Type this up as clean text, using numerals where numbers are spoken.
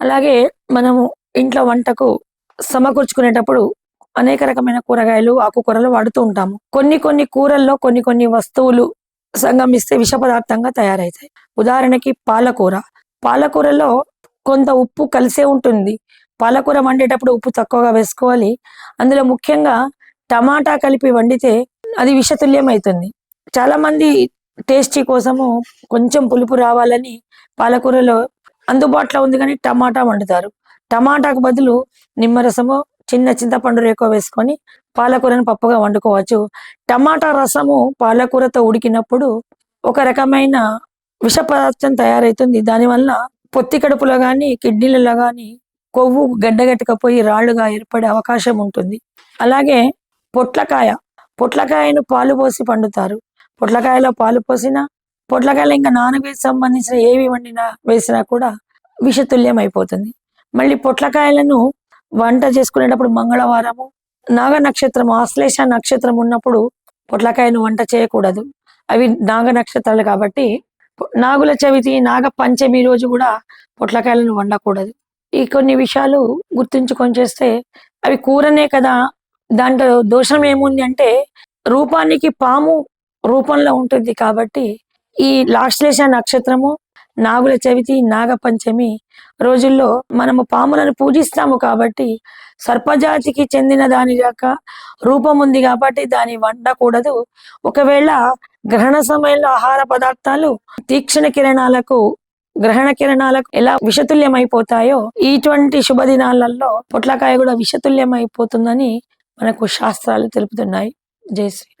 అలాగే మనము ఇంట్లో వంటకు సమకూర్చుకునేటప్పుడు అనేక రకమైన కూరగాయలు, ఆకుకూరలు వాడుతూ ఉంటాము. కొన్ని కొన్ని కూరల్లో కొన్ని కొన్ని వస్తువులు సంగమిస్తే విష పదార్థంగా తయారైతాయి. ఉదాహరణకి పాలకూర. పాలకూరలో కొంత ఉప్పు కలిసే ఉంటుంది. పాలకూర వండేటప్పుడు ఉప్పు తక్కువగా వేసుకోవాలి. అందులో ముఖ్యంగా టమాటా కలిపి వండితే అది విషతుల్యమైతుంది. చాలామంది టేస్టీ కోసము కొంచెం పులుపు రావాలని పాలకూరలో అందుబాటులో ఉంది కానీ టమాటా వండుతారు. టమాటాకు బదులు నిమ్మరసము, చిన్న చింతపండు రేకో వేసుకొని పాలకూరను పప్పుగా వండుకోవచ్చు. టమాటా రసము పాలకూరతో ఉడికినప్పుడు ఒక రకమైన విష పదార్థం తయారైతుంది. దానివల్ల పొత్తి కడుపులో కానీ, కిడ్నీలలో కానీ కొవ్వు గడ్డగట్టుకపోయి రాళ్లుగా ఏర్పడే అవకాశం ఉంటుంది. అలాగే పొట్లకాయ. పొట్లకాయను పాలు పోసి పండుతారు. పొట్లకాయలో పాలు పోసినా, పొట్లకాయలు ఇంకా నానవేసి సంబంధించిన ఏవి వండినా వేసినా కూడా విషతుల్యం అయిపోతుంది. మళ్ళీ పొట్లకాయలను వంట చేసుకునేటప్పుడు మంగళవారము, నాగ నక్షత్రం, ఆశ్లేష నక్షత్రం ఉన్నప్పుడు పొట్లకాయను వంట చేయకూడదు. అవి నాగ నక్షత్రాలు కాబట్టి నాగుల చవితి, నాగ పంచమి రోజు కూడా పొట్లకాయలను వండకూడదు. ఈ కొన్ని విషయాలు గుర్తుంచుకొని చేస్తే అవి కూరనే కదా, దాంట్లో దోషం ఏముంది అంటే రూపానికి పాము రూపంలో ఉంటుంది కాబట్టి ఈ ఆశ్లేష నక్షత్రము, నాగుల చవితి, నాగ పంచమి రోజుల్లో మనము పాములను పూజిస్తాము కాబట్టి సర్పజాతికి చెందిన దాని యొక్క రూపం ఉంది కాబట్టి దాన్ని వండకూడదు. ఒకవేళ గ్రహణ సమయంలో ఆహార పదార్థాలు తీక్షణ కిరణాలకు, గ్రహణ కిరణాలకు ఎలా విషతుల్యమైపోతాయో ఇటువంటి శుభదినాలలో పొట్లకాయ కూడా విషతుల్యమైపోతుందని మనకు శాస్త్రాలు తెలుపుతున్నాయి. జై శ్రీ.